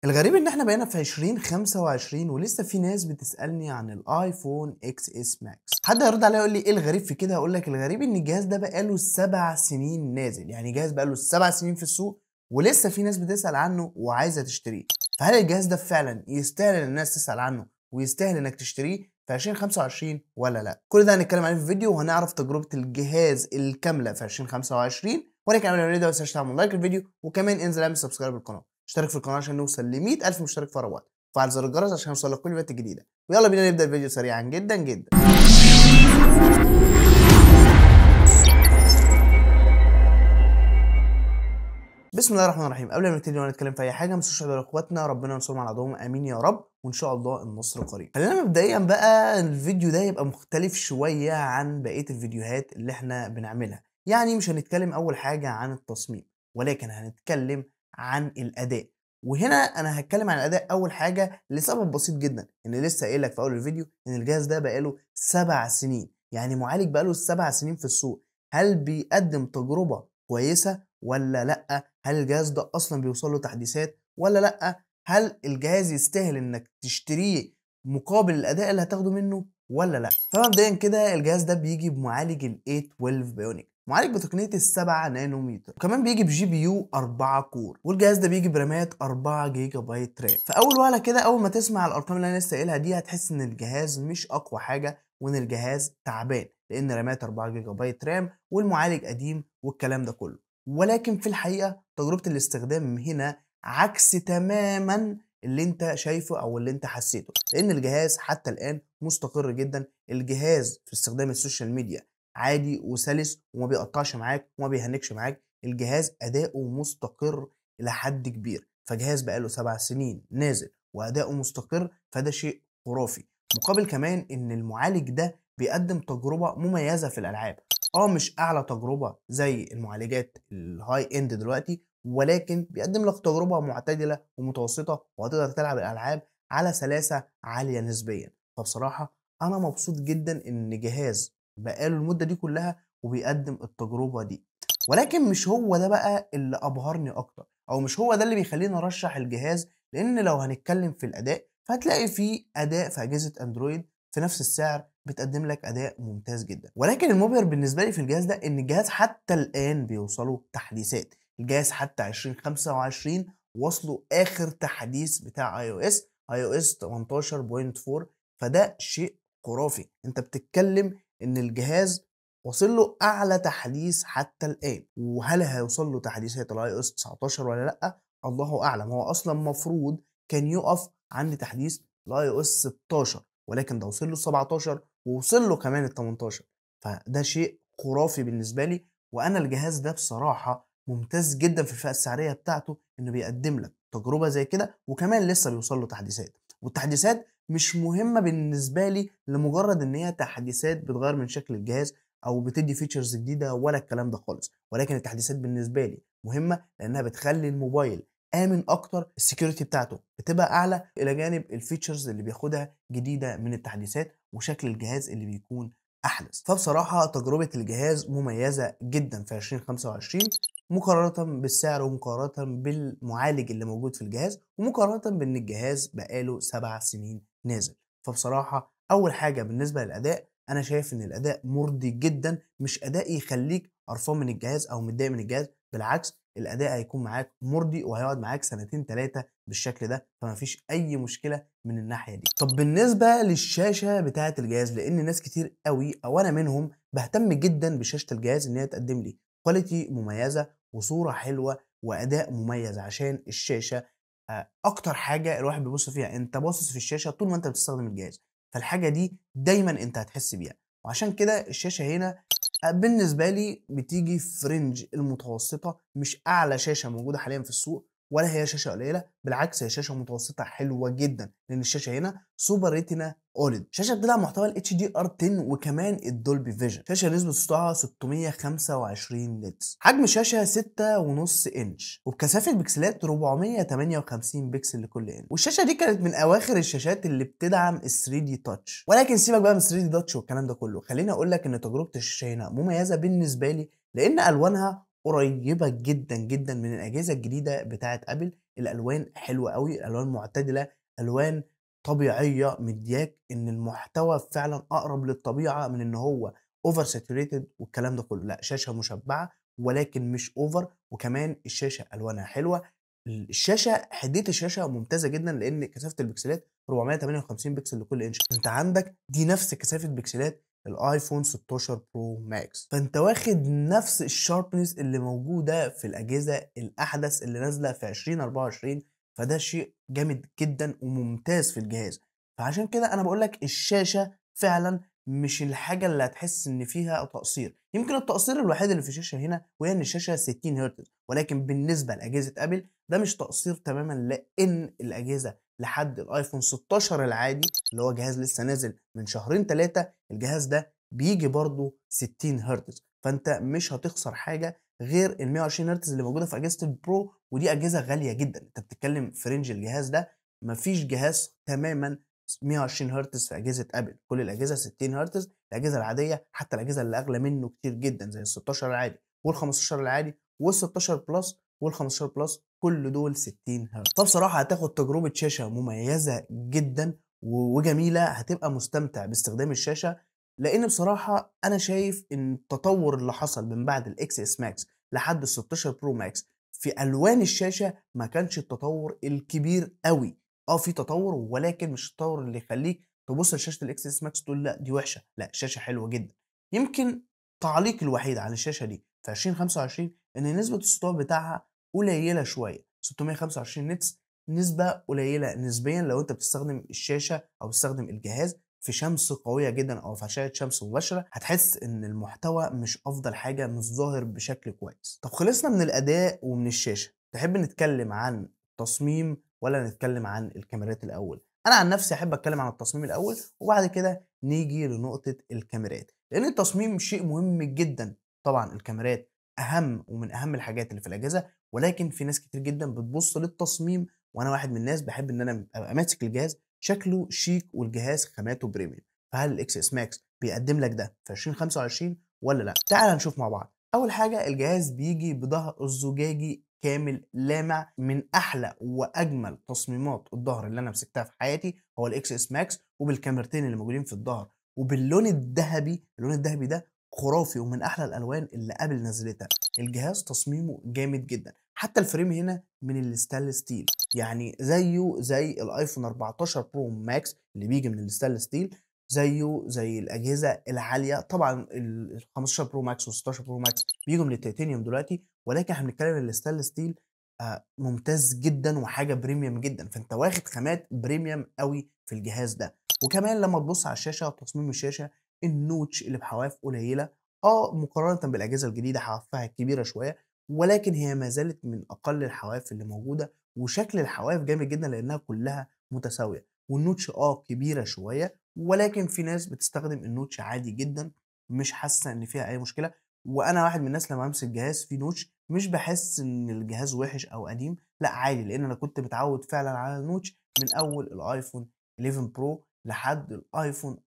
الغريب ان احنا بقينا في 2025 ولسه في ناس بتسألني عن الايفون اكس اس ماكس. حد هيرد عليا يقول لي ايه الغريب في كده؟ هقول لك الغريب ان الجهاز ده بقاله 7 سنين نازل، يعني جهاز بقاله 7 سنين في السوق ولسه في ناس بتسأل عنه وعايزة تشتريه. فهل الجهاز ده فعلا يستاهل ان الناس تسأل عنه ويستاهل انك تشتريه في 2025 ولا لا؟ كل ده هنتكلم عليه في الفيديو وهنعرف تجربة الجهاز الكاملة في 2025. ولكن قبل ما نبدا بس تعمل لايك للفيديو وكمان انزل اعمل سبسكرايب للقناه، اشترك في القناه عشان نوصل ل 100,000 مشترك في وقت، وفعل زر الجرس عشان يوصلك كل فيديو جديده. ويلا بينا نبدا الفيديو سريعا جدا جدا. بسم الله الرحمن الرحيم. قبل ما نبتدي ونتكلم في اي حاجه ما تنسوش تدعوا لاخواتنا، ربنا ينصرهم على عدوهم، امين يا رب، وان شاء الله النصر قريب. خلينا مبدئيا بقى الفيديو ده يبقى مختلف شويه عن بقيه الفيديوهات اللي احنا بنعملها. يعني مش هنتكلم اول حاجه عن التصميم، ولكن هنتكلم عن الاداء. وهنا انا هتكلم عن الاداء اول حاجه لسبب بسيط جدا، ان لسه قايل لك في اول الفيديو ان الجهاز ده بقاله 7 سنين، يعني معالج بقاله 7 سنين في السوق. هل بيقدم تجربه كويسه ولا لا؟ هل الجهاز ده اصلا بيوصل له تحديثات ولا لا؟ هل الجهاز يستاهل انك تشتريه مقابل الاداء اللي هتاخده منه ولا لا؟ فمبدئيا كده الجهاز ده بيجي بمعالج ال 812 بايونيك، معالج بتقنيه ال7 نانومتر، وكمان بيجي بجي بي يو 4 كور، والجهاز ده بيجي برامات 4 جيجا بايت رام. فاول وهله كده اول ما تسمع الارقام اللي انا لسه قايلها دي هتحس ان الجهاز مش اقوى حاجه وان الجهاز تعبان، لان رامات 4 جيجا بايت رام والمعالج قديم والكلام ده كله. ولكن في الحقيقة تجربة الاستخدام هنا عكس تماما اللي انت شايفه او اللي انت حسيته، لان الجهاز حتى الان مستقر جدا. الجهاز في استخدام السوشيال ميديا عادي وسلس وما بيقطعش معاك وما بيهنكش معاك. الجهاز اداؤه مستقر الى حد كبير، فجهاز بقاله 7 سنين نازل واداؤه مستقر، فده شيء خرافي. مقابل كمان ان المعالج ده بيقدم تجربة مميزة في الالعاب. مش اعلى تجربه زي المعالجات الهاي اند دلوقتي، ولكن بيقدم لك تجربه معتدله ومتوسطه، وهتقدر تلعب الالعاب على سلاسه عاليه نسبيا. فبصراحه انا مبسوط جدا ان جهاز بقاله المده دي كلها وبيقدم التجربه دي. ولكن مش هو ده بقى اللي ابهرني اكتر، او مش هو ده اللي بيخليني ارشح الجهاز، لان لو هنتكلم في الاداء فهتلاقي في اداء في اجهزه اندرويد في نفس السعر بتقدم لك اداء ممتاز جدا. ولكن المبهر بالنسبه لي في الجهاز ده ان الجهاز حتى الان بيوصلوا تحديثات. الجهاز حتى 2025 وصلوا اخر تحديث بتاع اي او اس 18.4، فده شيء خرافي. انت بتتكلم ان الجهاز وصل له اعلى تحديث حتى الان، وهل هيوصل له تحديثات الاي او اس 19 ولا لا؟ الله اعلم. هو اصلا المفروض كان يقف عند تحديث الاي او اس 16، ولكن ده وصل له 17 ووصل له كمان ال 18، فده شيء خرافي بالنسبه لي. وانا الجهاز ده بصراحه ممتاز جدا في الفئه السعريه بتاعته، انه بيقدم لك تجربه زي كده وكمان لسه بيوصل له تحديثات. والتحديثات مش مهمه بالنسبه لي لمجرد ان هي تحديثات بتغير من شكل الجهاز او بتدي فيتشرز جديده ولا الكلام ده خالص، ولكن التحديثات بالنسبه لي مهمه لانها بتخلي الموبايل امن اكتر، السكيورتي بتاعته بتبقى اعلى، الى جانب الفيتشرز اللي بياخدها جديده من التحديثات وشكل الجهاز اللي بيكون احدث. فبصراحه تجربه الجهاز مميزه جدا في 2025، مقارنه بالسعر ومقارنه بالمعالج اللي موجود في الجهاز ومقارنه بان الجهاز بقاله 7 سنين نازل. فبصراحه اول حاجه بالنسبه للاداء، انا شايف ان الاداء مرضي جدا، مش اداء يخليك قرفان من الجهاز او متضايق من الجهاز، بالعكس الاداء هيكون معاك مرضي وهيقعد معاك سنتين 3 بالشكل ده، فما فيش اي مشكله من الناحيه دي. طب بالنسبه للشاشه بتاعه الجهاز، لان ناس كتير قوي او انا منهم بهتم جدا بشاشه الجهاز ان هي تقدم لي كواليتي مميزه وصوره حلوه واداء مميز، عشان الشاشه اكتر حاجه الواحد بيبص فيها. انت باصص في الشاشه طول ما انت بتستخدم الجهاز، فالحاجه دي دايما انت هتحس بيها. وعشان كده الشاشه هنا بالنسبه لي بتيجي في رينج المتوسطه، مش اعلى شاشه موجوده حاليا في السوق ولا هي شاشه قليله، بالعكس هي شاشه متوسطه حلوه جدا، لان الشاشه هنا سوبر ريتنا اوليد، شاشه بتدعم محتوى الاتش دي ار 10 وكمان الدولبي فيجن، شاشه نسبه سطوعها 625 نيتس، حجم الشاشه 6.5 انش وبكثافه بكسلات 458 بكسل لكل انش. والشاشه دي كانت من اواخر الشاشات اللي بتدعم ال 3 دي تاتش، ولكن سيبك بقى من 3 دي تاتش والكلام ده كله، خليني اقول لك ان تجربه الشاشه هنا مميزه بالنسبه لي، لان الوانها قريبة جدًا، جدًا من الأجهزة الجديدة بتاعة أبل، الألوان حلوة أوي، الألوان معتدلة، ألوان طبيعية مدياك إن المحتوى فعلًا أقرب للطبيعة من إن هو over saturated والكلام ده كله، لأ شاشة مشبعة ولكن مش over، وكمان الشاشة ألوانها حلوة، الشاشة حدية الشاشة ممتازة جدًا لإن كثافة البكسلات 458 بكسل لكل إنش، أنت عندك دي نفس كثافة بكسلات الآيفون 16 برو ماكس، فأنت واخد نفس الsharpness اللي موجودة في الأجهزة الأحدث اللي نازلة في 2024، فده شيء جامد جدًا وممتاز في الجهاز، فعشان كده أنا باقول لك الشاشة فعلًا مش الحاجة اللي هتحس إن فيها تقصير، يمكن التقصير الوحيد اللي في الشاشة هنا وهي إن الشاشة 60 هرتز، ولكن بالنسبة لأجهزة أبل ده مش تقصير تمامًا، لإن الأجهزة لحد الآيفون 16 العادي اللي هو جهاز لسه نازل من شهرين 3 الجهاز ده بييجي برضه 60 هرتز، فأنت مش هتخسر حاجة غير ال120 هرتز اللي موجودة في أجهزة البرو، ودي أجهزة غالية جدًا، أنت بتتكلم في رينج الجهاز ده ما فيش جهاز تمامًا 120 هرتز في أجهزة أبل، كل الأجهزة 60 هرتز، الأجهزة العادية حتى الأجهزة اللي أغلى منه كتير جدًا زي ال16 العادي وال15 العادي وال16 بلس وال15 بلس كل دول 60 هرتز، فبصراحة هتاخد تجربة شاشة مميزة جدًا وجميلة، هتبقى مستمتع باستخدام الشاشة، لإن بصراحة أنا شايف إن التطور اللي حصل من بعد الXS Max لحد ال16 Pro Max في ألوان الشاشة ما كانش التطور الكبير أوي، في تطور ولكن مش التطور اللي يخلّيك تبُص لشاشة الXS Max تقول لأ دي وحشة، لأ الشاشة حلوة جدًا. يمكن تعليقي الوحيد على الشاشة دي في 2025 إن نسبة السطوع بتاعها قليلة شوية، 625 نيتس نسبة قليلة نسبيًا لو أنت بتستخدم الشاشة أو بتستخدم الجهاز في شمس قوية جدًا أو في أشعة شمس مباشرة، هتحس إن المحتوى مش أفضل حاجة، مش ظاهر بشكل كويس. طب خلصنا من الأداء ومن الشاشة، تحب نتكلم عن التصميم والّا نتكلم عن الكاميرات الأول؟ أنا عن نفسي أحب أتكلم عن التصميم الأول وبعد كده نيجي لنقطة الكاميرات، لأن التصميم شيء مهم جدًا، طبعًا الكاميرات أهم ومن أهم الحاجات اللي في الأجهزة، ولكن في ناس كتير جدًا بتبُص للتصميم، وأنا واحد من الناس باحب إن أنا أبقى ماسك الجهاز شكله شيك والجهاز خاماته بريميوم، فهل الXS Max بيقدم لك ده في 2025 والّا لأ؟ تعالَ نشوف مع بعض. أول حاجة الجهاز بييجي بضهر زجاجي كامل لامع، من أحلى وأجمل تصميمات الضهر اللي أنا مسكتها في حياتي هو الXS Max وبالكاميرتين اللي موجودين في الضهر وباللون الدهبي، اللون الدهبي ده خرافي ومن أحلى الألوان اللي أبل نزّلتها. الجهاز تصميمه جامد جدًا، حتى الفريم هنا من الstainless steel يعني زيه زي الآيفون 14 برو ماكس اللي بييجي من الstainless steel، زيه زي الأجهزة العالية، طبعًا ال15 برو ماكس وال16 برو ماكس بييجوا من التيتانيوم دلوقتي، ولكن إحنا بنتكلم الstainless steel ممتاز جدًا وحاجة premium جدًا، فأنت واخد خامات premium أوي في الجهاز ده، وكمان لمّا تبُص على الشاشة تصميم الشاشة النوتش اللي بحواف قليلة، مقارنةً بالأجهزة الجديدة حوافها كبيرة شوية، ولكن هي ما زالت من أقل الحواف اللي موجودة، وشكل الحواف جامد جدًا لإنها كلها متساوية، والنوتش كبيرة شوية، ولكن في ناس بتستخدم النوتش عادي جدًا، مش حاسة إن فيها أي مشكلة، وأنا واحد من الناس لمّا بامسك جهاز فيه نوتش مش باحس إن الجهاز وِحِش أو قديم، لأ عادي، لإن أنا كنت متعوّد فعلًا على النوتش من أول الآيفون 11 برو لحد الآيفون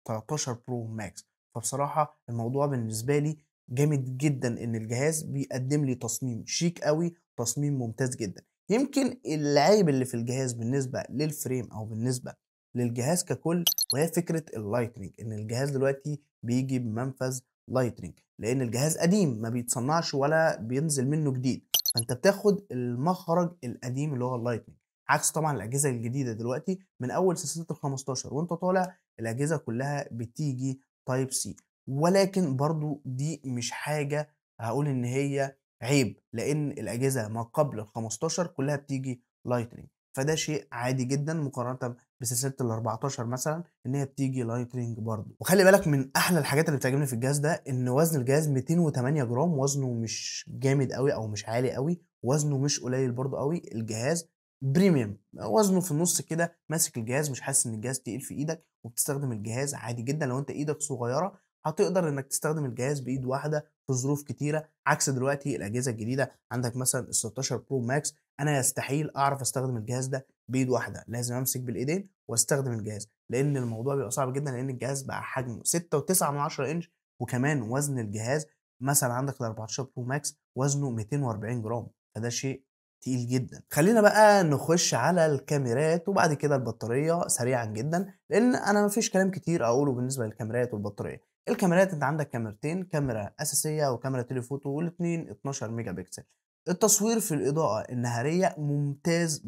13 برو ماكس، فبصراحة الموضوع بالنسبة لي جامد جدًا إن الجهاز بيقدّم لي تصميم شيك أوي، تصميم ممتاز جدًا. يمكن العيب اللي في الجهاز بالنسبة للفريم أو بالنسبة للجهاز ككُل وهي فكرة الlightning، إن الجهاز دلوقتي بييجي بمنفذ lightning لإن الجهاز قديم ما بيتصنّعش ولا بينزل منّه جديد، فأنت بتاخد المخرج القديم اللي هو الlightning، عكس طبعًا الأجهزة الجديدة دلوقتي من أول سلسلة ال15 وأنت طالع الأجهزة كلّها بتيجي Type C، ولكن برضه دي مش حاجة هاقول إن هي عيب، لإن الأجهزة ما قبل ال15 كلّها بتيجي lightning، فده شيء عادي جدًا مقارنةً بسلسلة ال14 مثلًا إن هي بتيجي lightning برضه. وخلّي بالك من أحلى الحاجات اللي بتعجبني في الجهاز ده إن وزن الجهاز 208 جرام، وزنه مش جامد أوي أو مش عالي أوي، وزنه مش قليل برضه أوي، الجهاز premium وزنه في النُص كده، ماسك الجهاز مش حاسس إن الجهاز تقيل في إيدك، وبتستخدم الجهاز عادي جدًا، لو أنت إيدك صغيرة هتقدر إنك تستخدم الجهاز بإيد واحدة في ظروف كتيرة، عكس دلوقتي الأجهزة الجديدة عندك مثلًا ال16 برو ماكس أنا يستحيل أعرف أستخدم الجهاز ده بإيد واحدة، لازم أمسك بالإيدين واستخدم الجهاز، لإن الموضوع بيبقى صعب جدًا لإن الجهاز بقى حجمه 6.9 إنش، وكمان وزن الجهاز مثلًا عندك ال14 برو ماكس وزنه 240 جرام، فده شيء تقيل جدًا. خلّينا بقى نخش على الكاميرات وبعد كده البطارية سريعًا جدًا، لإن أنا ما فيش كلام كتير أقوله بالنسبة للكاميرات والبطارية. الكاميرات أنت عندك كاميرتين، كاميرا أساسية وكاميرا تيليفوتو والاتنين 12 ميجا بكسل. التصوير في الإضاءة النهارية ممتاز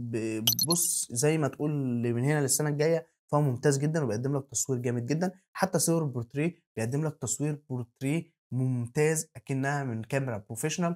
بُص زي ما تقول من هنا للسنة الجاية، فهو ممتاز جدًا وبيقدّم لك تصوير جامد جدًا، حتى صور البورتريه بيقدّم لك تصوير بورتريه ممتاز أكنها من كاميرا بروفيشنال.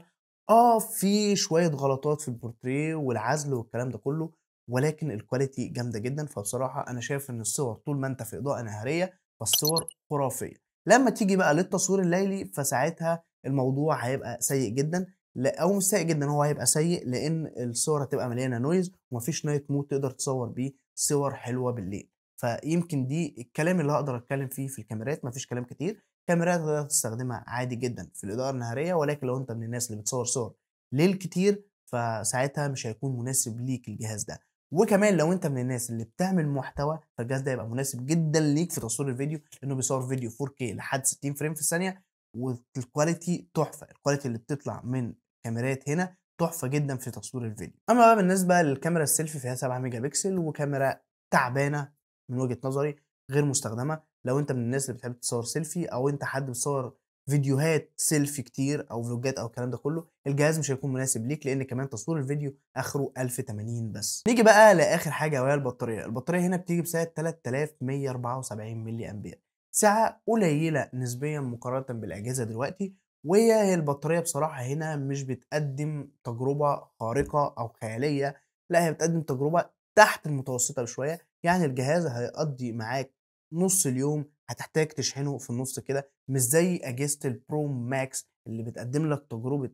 في شوية غلطات في البورتريه والعزل والكلام ده كله، ولكن الquality جامدة جدًا، فبصراحة أنا شايف إن الصور طول ما أنت في إضاءة نهارية فالصور خرافية. لمّا تيجي بقى للتصوير الليلي فساعتها الموضوع هيبقى سيء جدًا، أو مش سيء جدًا، هو هيبقى سيء لإن الصور هتبقى مليانة noise وما فيش night mode تقدر تصوّر بيه صور حلوة بالليل. فيمكن دي الكلام اللي هاقدر أتكلم فيه في الكاميرات، ما فيش كلام كتير. كاميرات تقدر تستخدمها عادي جدًا في الإضاءة النهارية، ولكن لو أنت من الناس اللي بتصوّر صور ليل كتير، فساعتها مش هيكون مناسب ليك الجهاز ده. وكمان لو أنت من الناس اللي بتعمل محتوى، فالجهاز ده هيبقى مناسب جدًا ليك في تصوير الفيديو، لإنه بيصوّر فيديو 4K لحد 60 فريم في الثانية، والquality تحفة، الquality اللي بتطلع من كاميرات هنا تحفة جدًا في تصوير الفيديو. أمّا بقى بالنسبة للكاميرا السيلفي فهي 7 ميجا بكسل وكاميرا تعبانة من وجهة نظري، غير مستخدمة. لو أنت من الناس اللي بتحب تصوّر سيلفي أو أنت حد بتصوّر فيديوهات سيلفي كتير أو فلوجات أو الكلام ده كله، الجهاز مش هيكون مناسب ليك، لإن كمان تصوير الفيديو آخره 1080 بس. نيجي بقى لآخر حاجة وهي البطارية. البطارية هنا بتيجي بسعة 3174 ملي أمبير، سعة قليلة نسبيًا مقارنة بالأجهزة دلوقتي، وهي البطارية بصراحة هنا مش بتقدّم تجربة خارقة أو خيالية، لأ هي بتقدّم تجربة تحت المتوسطة بشوية. يعني الجهاز هيقضّي معاك نُص اليوم، هتحتاج تشحنه في النُص كده، مش زي أجهزة الPro Max اللي بتقدّم لك تجربة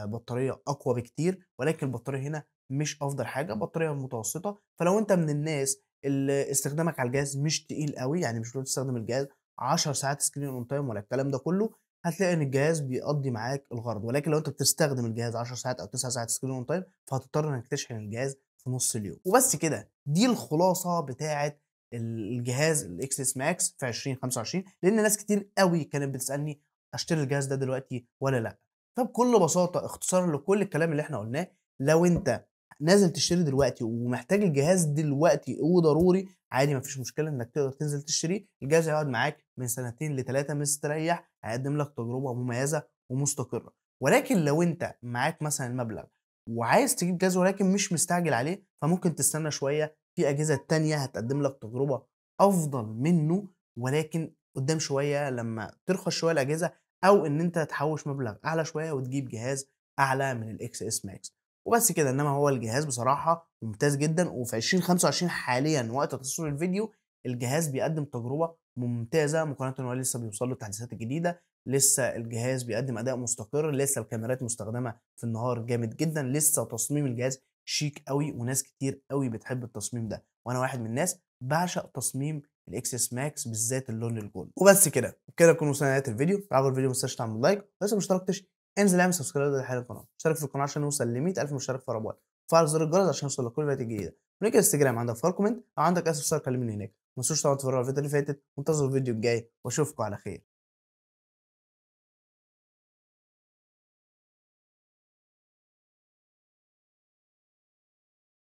بطارية أقوى بكتير، ولكن البطارية هنا مش أفضل حاجة، بطارية متوسطة. فلو أنت من الناس اللي استخدامك على الجهاز مش تقيل أوي، يعني مش بتقعد تستخدم الجهاز 10 ساعات screen on time ولا الكلام ده كله، هتلاقي إن الجهاز بيقضّي معاك الغرض. ولكن لو أنت بتستخدم الجهاز 10 ساعات أو 9 ساعات screen on time فهتضطر إنك تشحن الجهاز في نُص اليوم. وبس كده، دي الخلاصة بتاعة الجهاز الXS Max في 2025، لإن ناس كتير أوي كانت بتسألني أشتري الجهاز ده دلوقتي والّا لأ؟ فبكل بساطة اختصارًا لكل الكلام اللي إحنا قُلناه، لو أنت نازل تشتري دلوقتي ومحتاج الجهاز دلوقتي وضروري، عادي ما فيش مشكلة إنك تقدر تنزل تشتريه. الجهاز هيقعد معاك من سنتين ل3 مستريح، هيقدم لك تجربة مميزة ومستقرة. ولكن لو أنت معاك مثلًا المبلغ وعايز تجيب جهاز ولكن مش مستعجل عليه، فممكن تستنى شوية، في أجهزة تانية هتقدم لك تجربة أفضل منه، ولكن قدّام شوية لمّا ترخص شوية الأجهزة، أو إن أنت تحوّش مبلغ أعلى شوية وتجيب جهاز أعلى من الXS Max. وبس كده، إنما هو الجهاز بصراحة ممتاز جدًا، وفي 2025 حاليًا وقت تصوير الفيديو الجهاز بيقدّم تجربة ممتازة مقارنةً إن هو لسه بيوصل له التحديثات الجديدة، لسه الجهاز بيقدّم أداء مستقر، لسه الكاميرات مستخدمة في النهار جامد جدًا، لسه تصميم الجهاز شيك أوي وناس كتير أوي بتحب التصميم ده، وأنا واحد من الناس باعشق تصميم الXS Max بالذات اللون الجولد. وبس كده، وبكده نكون وصلنا لنهاية الفيديو. لو عجبك الفيديو ما تنساش تعمل لايك، ولسه ما اشتركتش انزل اعمل سبسكرايب دلوقتي حالا للقناة، اشترك في القناة عشان نوصل ل100,000 مشترك في أقرب وقت، وفعل زر الجرس عشان يوصل لك كل الفيديوهات الجديدة. ولينك الانستجرام عندك في الكومنت، لو عندك أي استفسار كلمني هناك. ما تنسوش طبعا تتفرجوا على الفيديو اللي فاتت، وانتظروا الفيديو الجاي واشوفكم على خير.